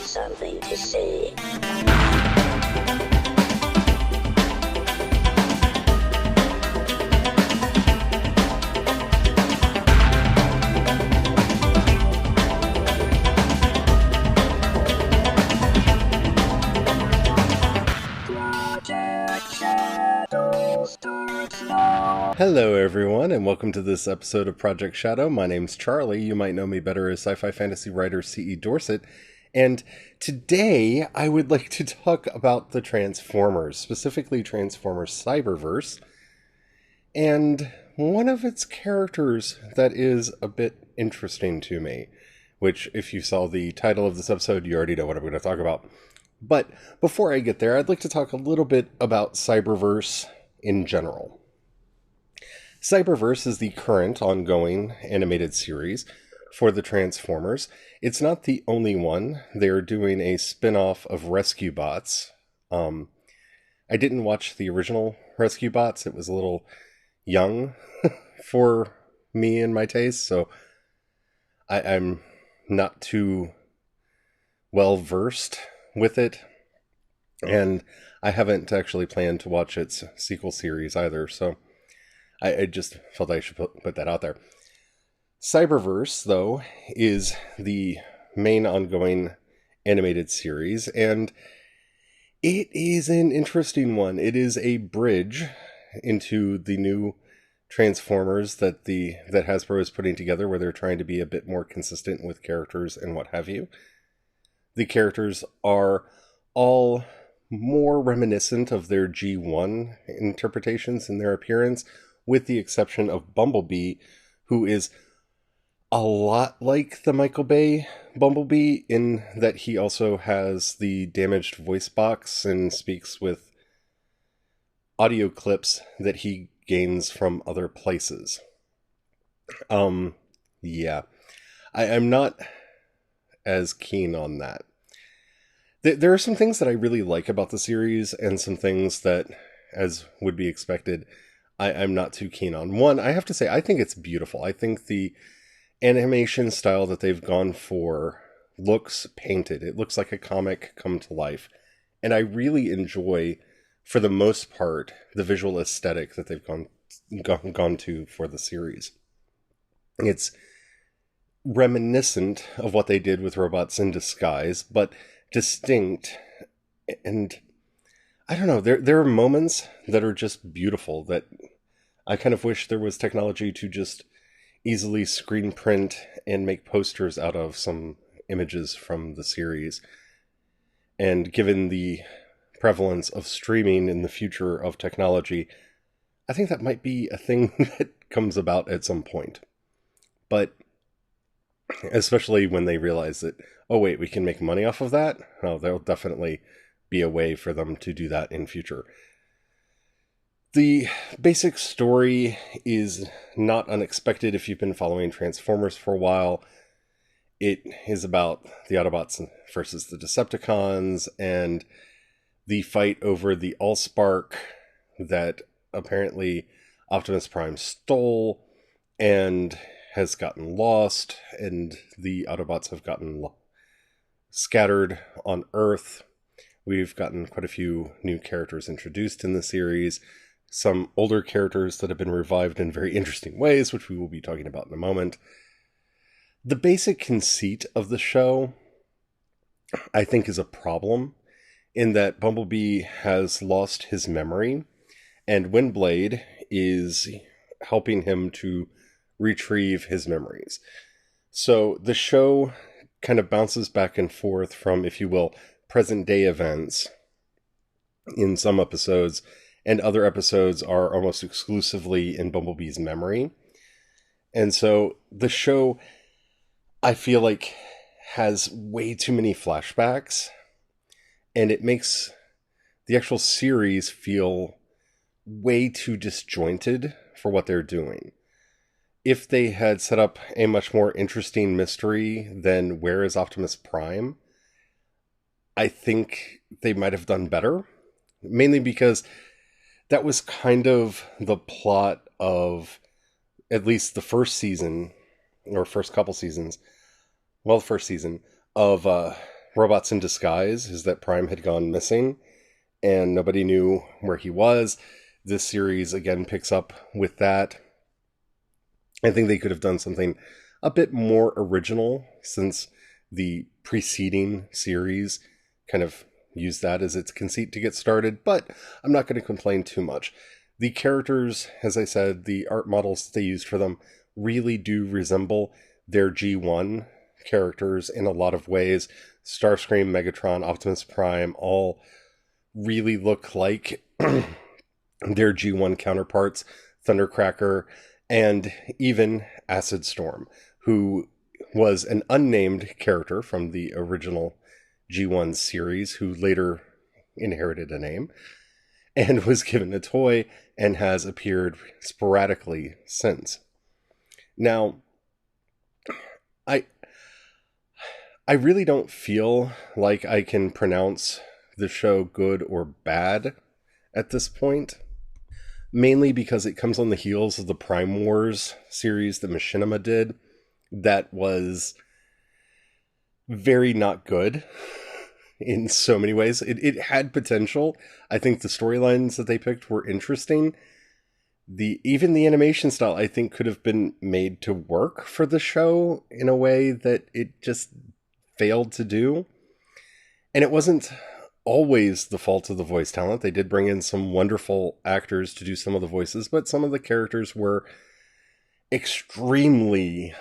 something to see. Hello everyone, and welcome to this episode of Project Shadow. My name's Charlie. You might know me better as sci-fi fantasy writer C.E. Dorset. And today I would like to talk about the Transformers, specifically Transformers Cyberverse, and one of its characters that is a bit interesting to me, which if you saw the title of this episode, you already know what I'm going to talk about. But before I get there, I'd like to talk a little bit about Cyberverse in general. Cyberverse is the current ongoing animated series for the Transformers. It's not the only one. They're doing a spin-off of Rescue Bots. I didn't watch the original Rescue Bots. It was a little young for me and my taste, so I'm not too well versed with it. And I haven't actually planned to watch its sequel series either, so I just felt I should put that out there. Cyberverse, though, is the main ongoing animated series, and it is an interesting one. It is a bridge into the new Transformers that Hasbro is putting together, where they're trying to be a bit more consistent with characters and what have you. The characters are all more reminiscent of their G1 interpretations in their appearance, with the exception of Bumblebee, who is a lot like the Michael Bay Bumblebee in that he also has the damaged voice box and speaks with audio clips that he gains from other places. Yeah. I'm not as keen on that. There are some things that I really like about the series, and some things that, as would be expected, I'm not too keen on. One, I have to say, I think it's beautiful. I think the animation style that they've gone for looks painted. It looks like a comic come to life. And I really enjoy, for the most part, the visual aesthetic that they've gone to for the series. It's reminiscent of what they did with Robots in Disguise, but distinct. And I don't know, there are moments that are just beautiful that I kind of wish there was technology to just easily screen print and make posters out of some images from the series. And given the prevalence of streaming in the future of technology, I think that might be a thing that comes about at some point. But especially when they realize that, oh wait, we can make money off of that? Oh, there'll definitely be a way for them to do that in future. The basic story is not unexpected if you've been following Transformers for a while. It is about the Autobots versus the Decepticons and the fight over the Allspark that apparently Optimus Prime stole and has gotten lost, and the Autobots have gotten scattered on Earth. We've gotten quite a few new characters introduced in the series. Some older characters that have been revived in very interesting ways, which we will be talking about in a moment. The basic conceit of the show, I think, is a problem, in that Bumblebee has lost his memory, and Windblade is helping him to retrieve his memories. So the show kind of bounces back and forth from, if you will, present-day events in some episodes, and other episodes are almost exclusively in Bumblebee's memory. And so the show, I feel like, has way too many flashbacks, and it makes the actual series feel way too disjointed for what they're doing. If they had set up a much more interesting mystery than Where is Optimus Prime, I think they might have done better. Mainly because that was kind of the plot of at least the first season, or first couple seasons, well, the first season of Robots in Disguise is that Prime had gone missing and nobody knew where he was. This series again picks up with that. I think they could have done something a bit more original, since the preceding series kind of used that as its conceit to get started, but I'm not going to complain too much. The characters, as I said, the art models they used for them really do resemble their G1 characters in a lot of ways. Starscream, Megatron, Optimus Prime all really look like their G1 counterparts, Thundercracker, and even Acid Storm, who was an unnamed character from the original G1 series, who later inherited a name and was given a toy and has appeared sporadically since. Now, I really don't feel like I can pronounce the show good or bad at this point, mainly because it comes on the heels of the Prime Wars series that Machinima did that was very not good in so many ways. It had potential. I think the storylines that they picked were interesting. Even the animation style, I think, could have been made to work for the show in a way that it just failed to do. And it wasn't always the fault of the voice talent. They did bring in some wonderful actors to do some of the voices, but some of the characters were extremely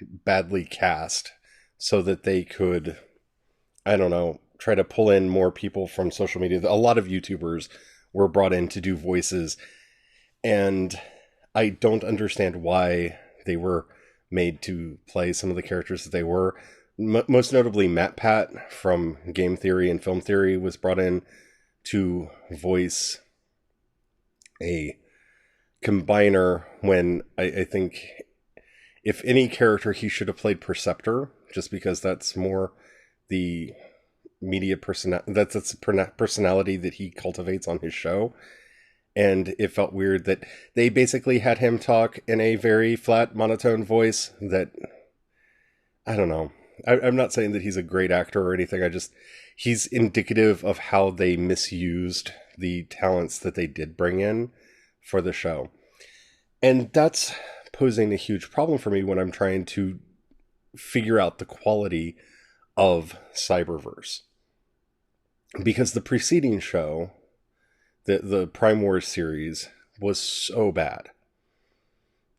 badly cast so that they could, I don't know, try to pull in more people from social media. A lot of YouTubers were brought in to do voices, and I don't understand why they were made to play some of the characters that they were. Most notably, Matt Pat from Game Theory and Film Theory was brought in to voice a combiner when I think if any character, he should have played Perceptor, just because that's more the media that's the personality that he cultivates on his show. And it felt weird that they basically had him talk in a very flat, monotone voice that, I don't know. I'm not saying that he's a great actor or anything. He's indicative of how they misused the talents that they did bring in for the show. And that's posing a huge problem for me when I'm trying to figure out the quality of Cyberverse. Because the preceding show, the Prime Wars series, was so bad.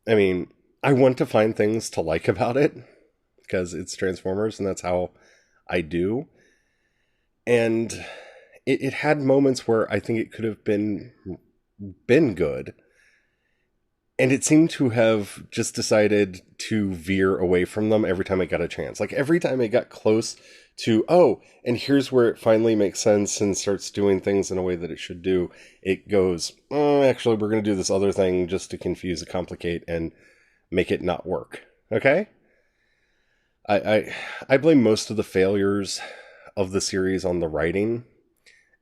I mean, I want to find things to like about it, because it's Transformers, and that's how I do. And it had moments where I think it could have been good. And it seemed to have just decided to veer away from them every time it got a chance. Like, every time it got close to, oh, and here's where it finally makes sense and starts doing things in a way that it should do, it goes, actually, we're going to do this other thing just to confuse and complicate and make it not work. Okay? I blame most of the failures of the series on the writing,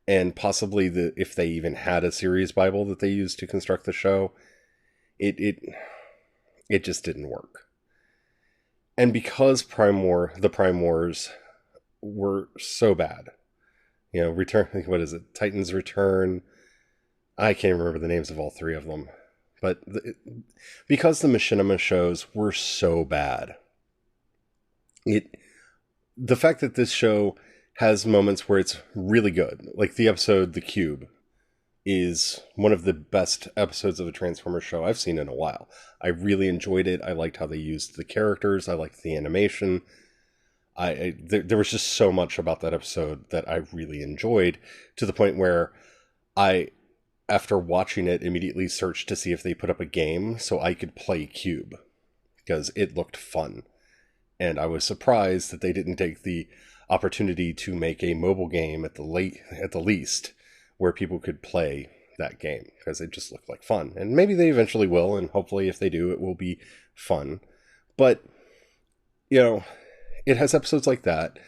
and possibly if they even had a series Bible that they used to construct the show, it just didn't work. And because the Prime Wars were so bad, what is it? Titan's Return. I can't remember the names of all three of them, but because the Machinima shows were so bad, the fact that this show has moments where it's really good, like the episode The Cube, is one of the best episodes of a Transformers show I've seen in a while. I really enjoyed it. I liked how they used the characters. I liked the animation. There was just so much about that episode that I really enjoyed, to the point where I, after watching it, immediately searched to see if they put up a game so I could play Cube, because it looked fun. And I was surprised that they didn't take the opportunity to make a mobile game at the least, where people could play that game, because it just looked like fun. And maybe they eventually will, and hopefully if they do, it will be fun. But, it has episodes like that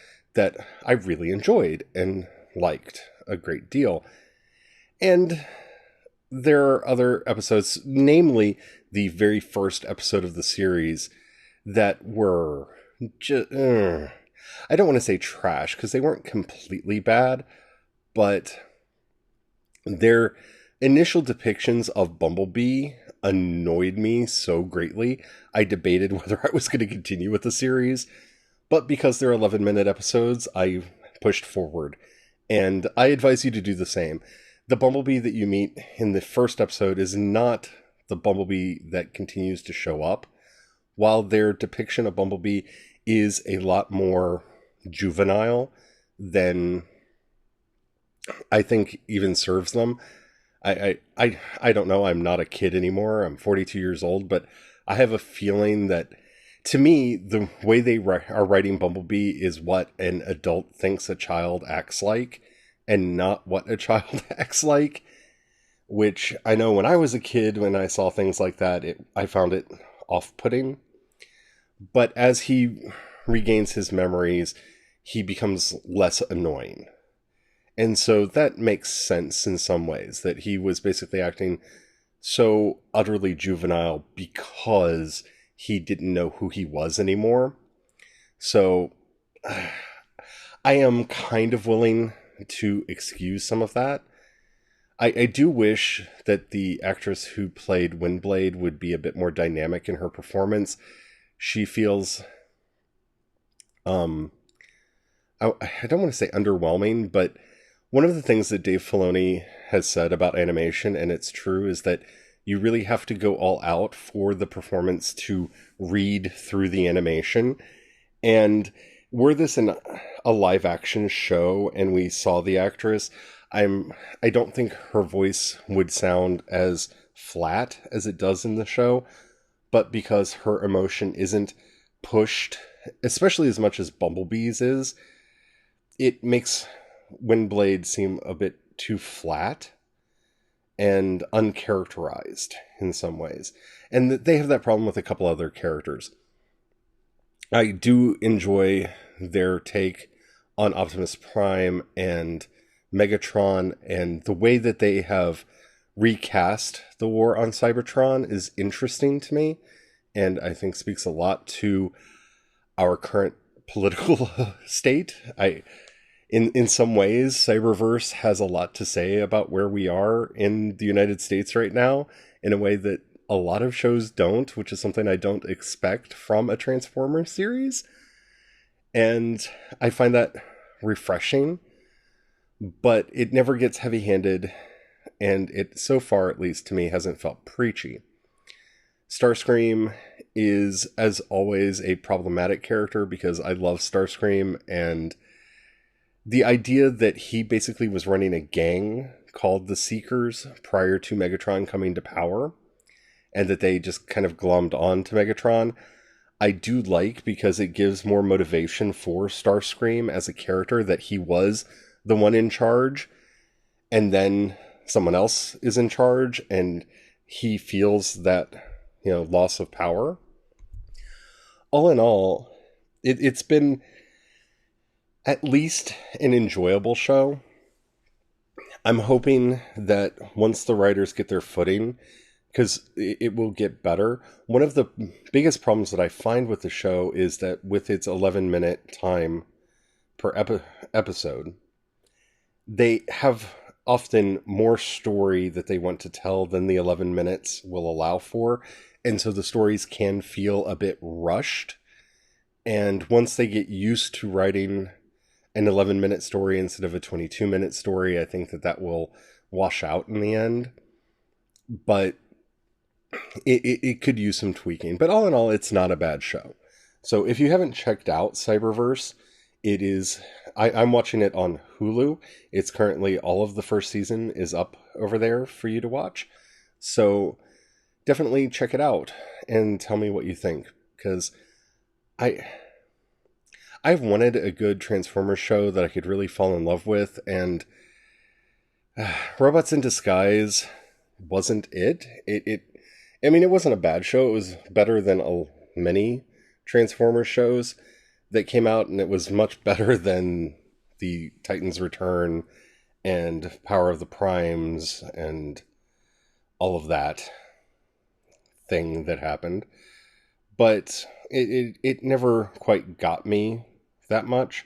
I really enjoyed and liked a great deal. And there are other episodes, namely the very first episode of the series, that were just... I don't want to say trash, because they weren't completely bad, but their initial depictions of Bumblebee annoyed me so greatly. I debated whether I was going to continue with the series, but because they're 11-minute episodes, I pushed forward. And I advise you to do the same. The Bumblebee that you meet in the first episode is not the Bumblebee that continues to show up, while their depiction of Bumblebee is a lot more juvenile than I think even serves them. I don't know. I'm not a kid anymore. I'm 42 years old, but I have a feeling that, to me, the way they are writing Bumblebee is what an adult thinks a child acts like, and not what a child acts like. Which I know when I was a kid, when I saw things like that, I found it off-putting. But as he regains his memories, he becomes less annoying. And so that makes sense in some ways, that he was basically acting so utterly juvenile because he didn't know who he was anymore. So I am kind of willing to excuse some of that. I do wish that the actress who played Windblade would be a bit more dynamic in her performance. She feels, I don't want to say underwhelming, but one of the things that Dave Filoni has said about animation, and it's true, is that you really have to go all out for the performance to read through the animation. And were this in a live action show and we saw the actress, I don't think her voice would sound as flat as it does in the show, but because her emotion isn't pushed, especially as much as Bumblebee's is, it makes Windblade seem a bit too flat and uncharacterized in some ways. And they have that problem with a couple other characters. I do enjoy their take on Optimus Prime and Megatron, and the way that they have recast the war on Cybertron is interesting to me, and I think speaks a lot to our current political state. In some ways, Cyberverse has a lot to say about where we are in the United States right now, in a way that a lot of shows don't, which is something I don't expect from a Transformers series. And I find that refreshing, but it never gets heavy-handed, and it, so far at least to me, hasn't felt preachy. Starscream is, as always, a problematic character because I love Starscream, and the idea that he basically was running a gang called the Seekers prior to Megatron coming to power, and that they just kind of glommed on to Megatron, I do like, because it gives more motivation for Starscream as a character, that he was the one in charge, and then someone else is in charge, and he feels that, loss of power. All in all, it's been at least an enjoyable show. I'm hoping that once the writers get their footing, because it will get better. One of the biggest problems that I find with the show is that with its 11-minute time per episode, they have often more story that they want to tell than the 11 minutes will allow for. And so the stories can feel a bit rushed. And once they get used to writing an 11-minute story instead of a 22-minute story, I think that will wash out in the end. But it could use some tweaking. But all in all, it's not a bad show. So if you haven't checked out Cyberverse, it is... I'm watching it on Hulu. It's currently, all of the first season is up over there for you to watch. So definitely check it out and tell me what you think. Because I've wanted a good Transformers show that I could really fall in love with, and Robots in Disguise wasn't it. It wasn't a bad show. It was better than many Transformers shows that came out, and it was much better than the Titans Return and Power of the Primes and all of that thing that happened. But it never quite got me that much.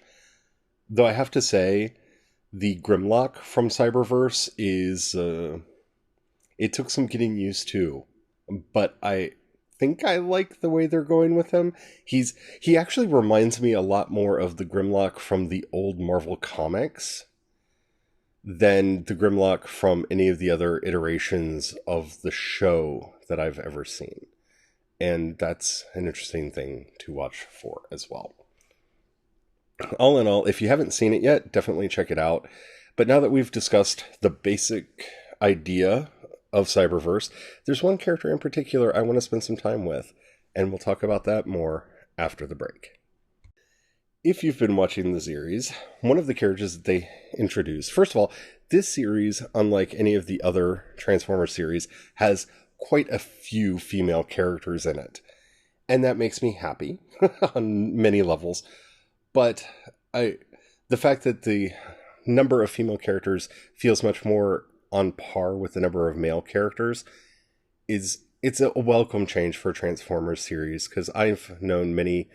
Though I have to say, the Grimlock from Cyberverse is... it took some getting used to. But I think I like the way they're going with him. He actually reminds me a lot more of the Grimlock from the old Marvel comics than the Grimlock from any of the other iterations of the show that I've ever seen. And that's an interesting thing to watch for as well. All in all, if you haven't seen it yet, definitely check it out. But now that we've discussed the basic idea of Cyberverse, there's one character in particular I want to spend some time with, and we'll talk about that more after the break. If you've been watching the series, one of the characters that they introduced, first of all, this series, unlike any of the other Transformers series, has quite a few female characters in it. And that makes me happy on many levels. But the fact that the number of female characters feels much more on par with the number of male characters it's a welcome change for a Transformers series, because I've known many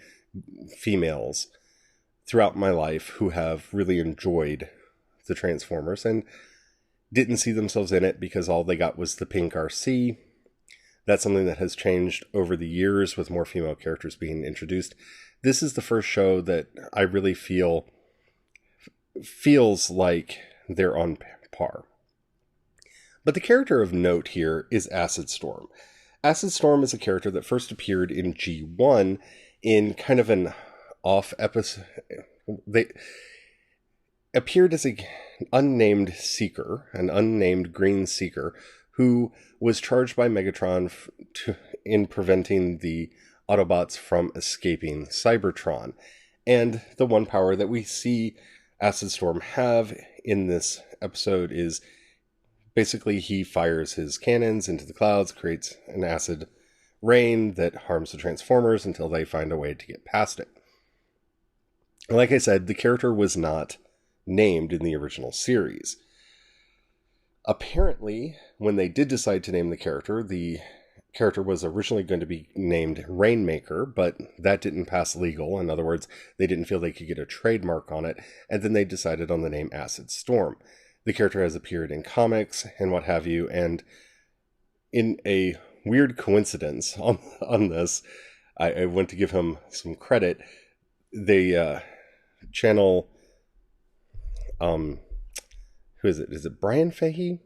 females throughout my life who have really enjoyed the Transformers and didn't see themselves in it because all they got was the pink RC. That's something that has changed over the years with more female characters being introduced. This is the first show that I really feels like they're on par. But the character of note here is Acid Storm. Acid Storm is a character that first appeared in G1 in kind of an off episode. They appeared as an unnamed seeker, an unnamed green seeker, who was charged by Megatron in preventing the Autobots from escaping Cybertron. And the one power that we see Acid Storm have in this episode is basically he fires his cannons into the clouds, creates an acid rain that harms the Transformers until they find a way to get past it. Like I said, the character was not named in the original series. Apparently, when they did decide to name the character was originally going to be named Rainmaker, but that didn't pass legal. In other words, they didn't feel they could get a trademark on it, and then they decided on the name Acid Storm. The character has appeared in comics and what have you, and in a weird coincidence on this, I went to give him some credit. They channel, who is it? Is it Brian Fahey?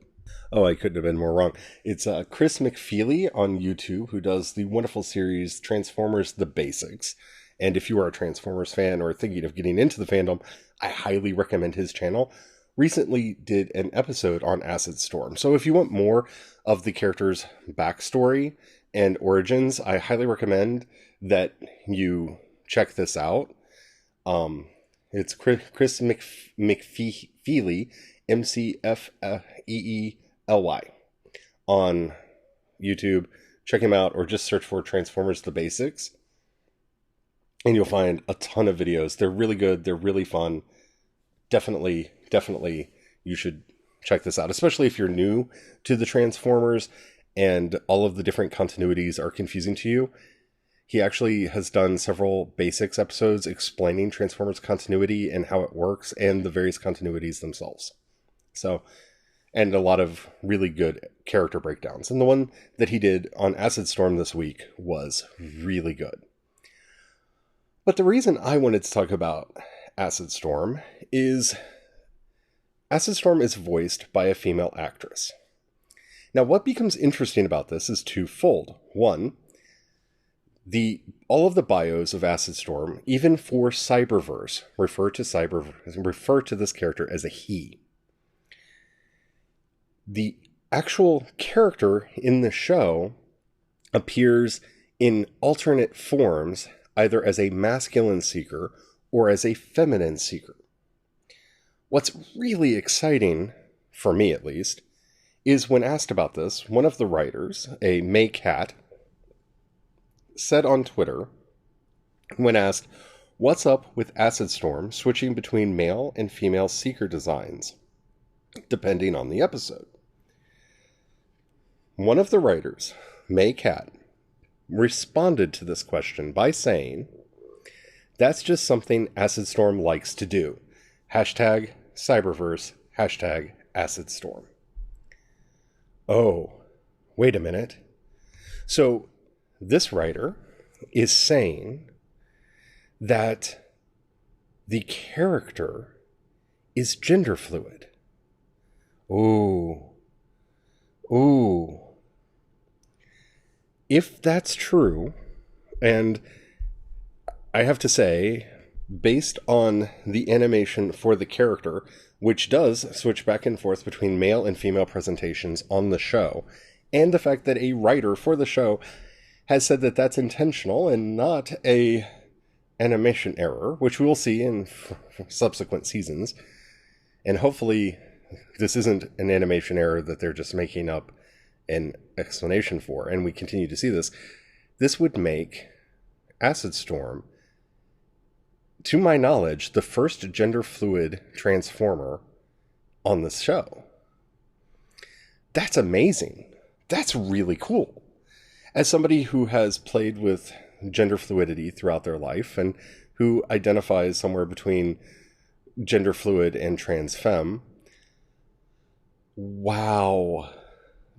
Oh, I couldn't have been more wrong. It's Chris McFeely on YouTube, who does the wonderful series Transformers The Basics. And if you are a Transformers fan or thinking of getting into the fandom, I highly recommend his channel. Recently did an episode on Acid Storm. So if you want more of the character's backstory and origins, I highly recommend that you check this out. It's Chris McFeely, McFeely, on YouTube. Check him out, or just search for Transformers The Basics, and you'll find a ton of videos. They're really good. They're really fun. Definitely you should check this out, especially if you're new to the Transformers and all of the different continuities are confusing to you. He actually has done several basics episodes explaining Transformers continuity and how it works and the various continuities themselves. So, and a lot of really good character breakdowns. And the one that he did on Acid Storm this week was really good. But the reason I wanted to talk about Acid Storm is Acid Storm is voiced by a female actress. Now, what becomes interesting about this is twofold. One, all of the bios of Acid Storm, even for Cyberverse, refer to this character as a he. The actual character in the show appears in alternate forms, either as a masculine seeker or as a feminine seeker. What's really exciting, for me at least, is when asked about this, one of the writers, a May Cat, said on Twitter, when asked, "What's up with Acid Storm switching between male and female seeker designs, depending on the episode?" One of the writers, May Cat, responded to this question by saying That's just something Acid Storm likes to do. Hashtag Cyberverse, hashtag Acid Storm. Oh, wait a minute. So this writer is saying that the character is gender fluid. Ooh. Ooh. If that's true, and I have to say, based on the animation for the character, which does switch back and forth between male and female presentations on the show, and the fact that a writer for the show has said that that's intentional and not a animation error, which we will see in subsequent seasons, and hopefully this isn't an animation error that they're just making up an explanation for, and we continue to see this. This would make Acid Storm, to my knowledge, the first gender fluid Transformer on this show. That's amazing. That's really cool. As somebody who has played with gender fluidity throughout their life and who identifies somewhere between gender fluid and trans femme, wow.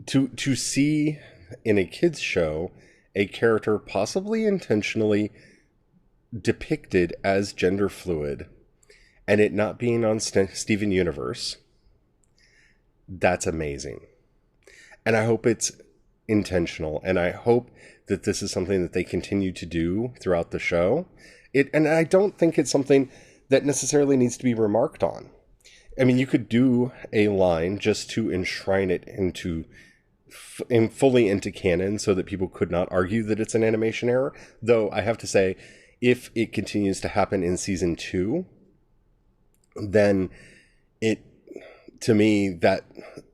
To see in a kids show a character possibly intentionally depicted as gender fluid and it not being on Steven Universe, that's amazing. And I hope it's intentional, and I hope that this is something that they continue to do throughout the show. And I don't think it's something that necessarily needs to be remarked on. I mean, you could do a line just to enshrine it fully into canon so that people could not argue that it's an animation error. Though I have to say, if it continues to happen in season 2, then to me, that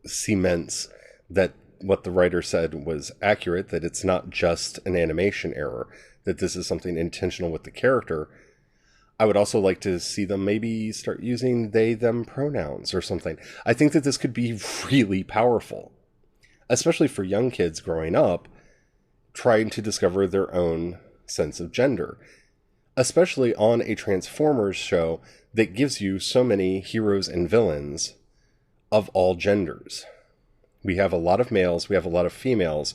cements that what the writer said was accurate, that it's not just an animation error, that this is something intentional with the character. I would also like to see them maybe start using they, them pronouns or something. I think that this could be really powerful, especially for young kids growing up, trying to discover their own sense of gender, especially on a Transformers show that gives you so many heroes and villains of all genders. We have a lot of males, we have a lot of females.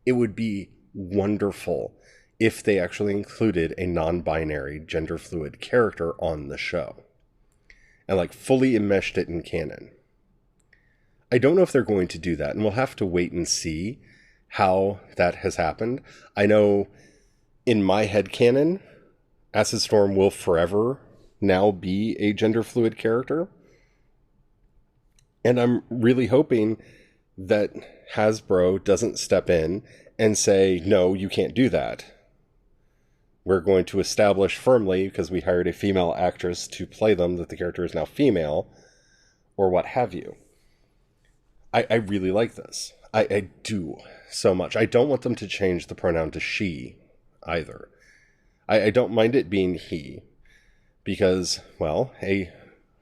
It would be wonderful if they actually included a non-binary gender fluid character on the show and like fully enmeshed it in canon. I don't know if they're going to do that, and we'll have to wait and see how that has happened. I know in my headcanon, Acid Storm will forever now be a gender fluid character. And I'm really hoping that Hasbro doesn't step in and say, no, you can't do that. We're going to establish firmly, because we hired a female actress to play them, that the character is now female, or what have you. I really like this. I do so much. I don't want them to change the pronoun to she either. I don't mind it being he, because, well, a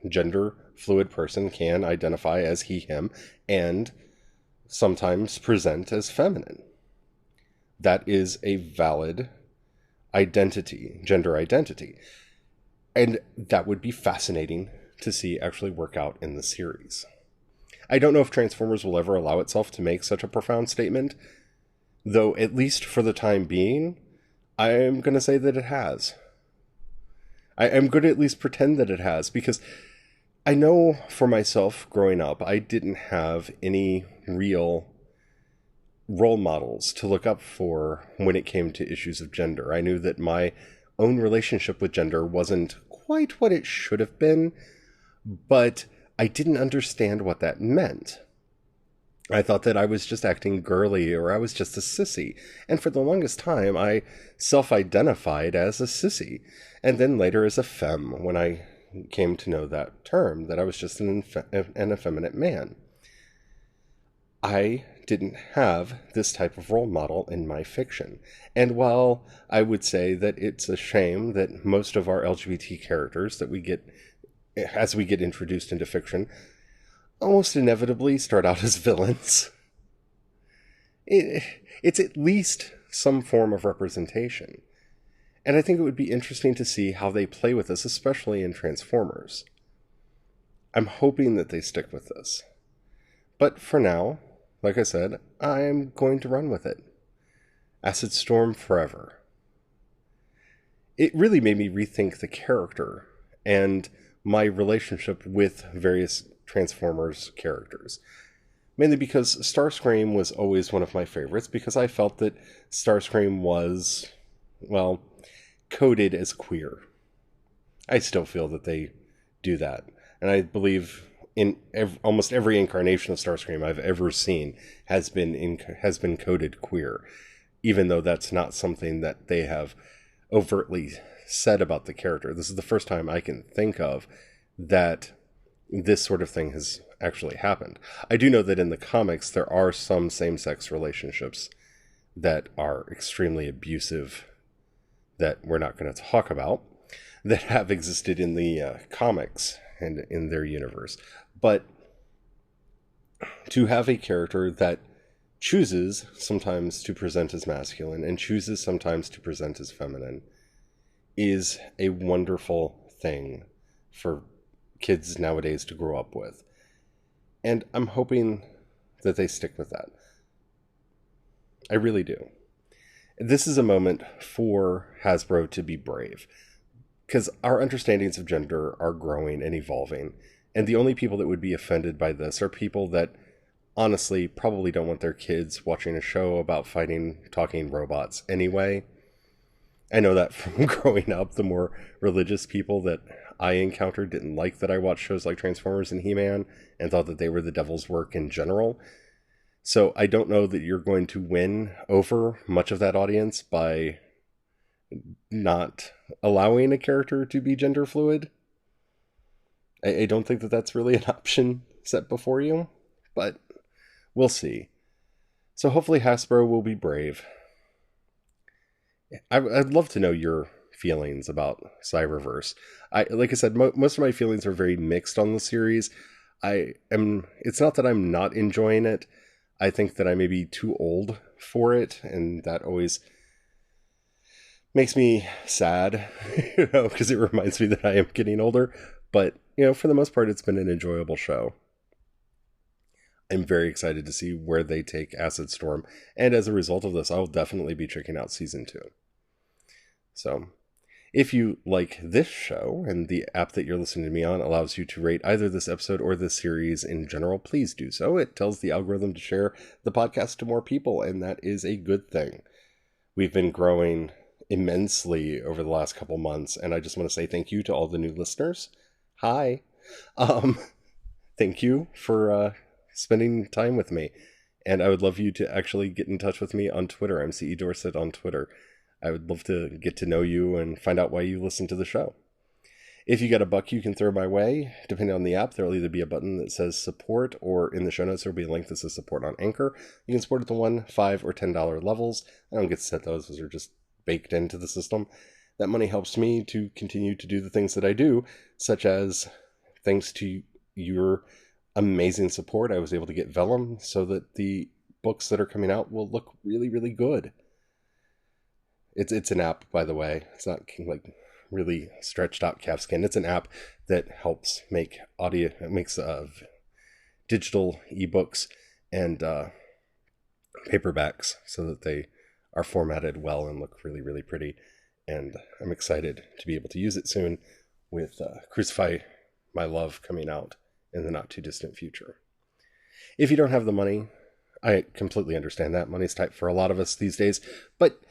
gender fluid person can identify as he, him, and sometimes present as feminine. That is a valid identity, gender identity. And that would be fascinating to see actually work out in the series. I don't know if Transformers will ever allow itself to make such a profound statement, though at least for the time being, I'm going to say that it has. I'm going to at least pretend that it has, because I know for myself growing up, I didn't have any real role models to look up for when it came to issues of gender. I knew that my own relationship with gender wasn't quite what it should have been, but I didn't understand what that meant. I thought that I was just acting girly, or I was just a sissy. And for the longest time, I self-identified as a sissy. And then later as a femme, when I came to know that term, that I was just an effeminate man. I didn't have this type of role model in my fiction. And while I would say that it's a shame that most of our LGBT characters that we get, as we get introduced into fiction, almost inevitably start out as villains, it's at least some form of representation. And I think it would be interesting to see how they play with this, especially in Transformers. I'm hoping that they stick with this. But for now, like I said, I'm going to run with it. Acid Storm forever. It really made me rethink the character and my relationship with various Transformers characters. Mainly because Starscream was always one of my favorites, because I felt that Starscream was, well, coded as queer. I still feel that they do that. And I believe in almost every incarnation of Starscream I've ever seen has been coded queer, even though that's not something that they have overtly said about the character. This is the first time I can think of that this sort of thing has actually happened. I do know that in the comics there are some same-sex relationships that are extremely abusive that we're not going to talk about, that have existed in the comics and in their universe. But to have a character that chooses sometimes to present as masculine and chooses sometimes to present as feminine is a wonderful thing for kids nowadays to grow up with. And I'm hoping that they stick with that. I really do. This is a moment for Hasbro to be brave, because our understandings of gender are growing and evolving, and the only people that would be offended by this are people that honestly probably don't want their kids watching a show about fighting talking robots anyway. I know that from growing up. The more religious people that I encountered didn't like that I watched shows like Transformers and He-Man and thought that they were the devil's work in general. So I don't know that you're going to win over much of that audience by not allowing a character to be gender fluid. I don't think that that's really an option set before you, but we'll see. So hopefully Hasbro will be brave. I'd love to know your feelings about Cyberverse. Like I said, most of my feelings are very mixed on the series. It's not that I'm not enjoying it. I think that I may be too old for it, and that always makes me sad, because it reminds me that I am getting older. But, for the most part, it's been an enjoyable show. I'm very excited to see where they take Acid Storm, and as a result of this, I'll definitely be checking out Season 2. So, if you like this show, and the app that you're listening to me on allows you to rate either this episode or this series in general, please do so. It tells the algorithm to share the podcast to more people, and that is a good thing. We've been growing immensely over the last couple months, and I just want to say thank you to all the new listeners. Hi. Thank you for spending time with me, and I would love you to actually get in touch with me on Twitter. I'm CE Dorset on Twitter. I would love to get to know you and find out why you listen to the show. If you got a buck you can throw my way, depending on the app, there will either be a button that says support, or in the show notes there will be a link that says support on Anchor. You can support at the $1, $5, or $10 levels. I don't get to set those are just baked into the system. That money helps me to continue to do the things that I do, such as, thanks to your amazing support, I was able to get Vellum so that the books that are coming out will look really, really good. It's an app, by the way. It's not like really stretched out calfskin. It's an app that helps make digital ebooks and paperbacks so that they are formatted well and look really, really pretty. And I'm excited to be able to use it soon with Crucify My Love coming out in the not too distant future. If you don't have the money, I completely understand that. Money's tight for a lot of us these days, but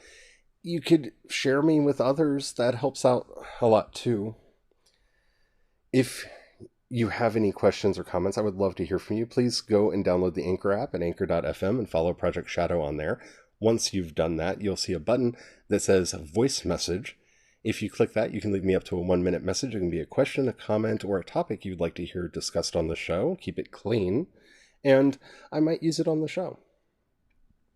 you could share me with others. That helps out a lot too. If you have any questions or comments, I would love to hear from you. Please go and download the Anchor app at anchor.fm and follow Project Shadow on there. Once you've done that, you'll see a button that says voice message. If you click that, you can leave me up to a 1-minute message. It can be a question, a comment, or a topic you'd like to hear discussed on the show. Keep it clean, and I might use it on the show.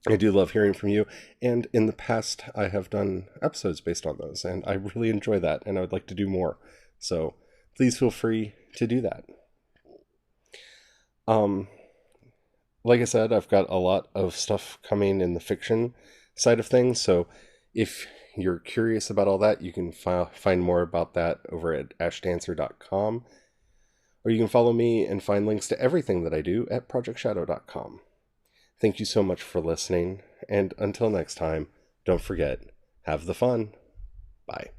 I do love hearing from you, and in the past I have done episodes based on those, and I really enjoy that, and I would like to do more. So please feel free to do that. Like I said, I've got a lot of stuff coming in the fiction side of things, so if you're curious about all that, you can find more about that over at ashdancer.com, or you can follow me and find links to everything that I do at projectshadow.com. Thank you so much for listening, and until next time, don't forget, have the fun. Bye.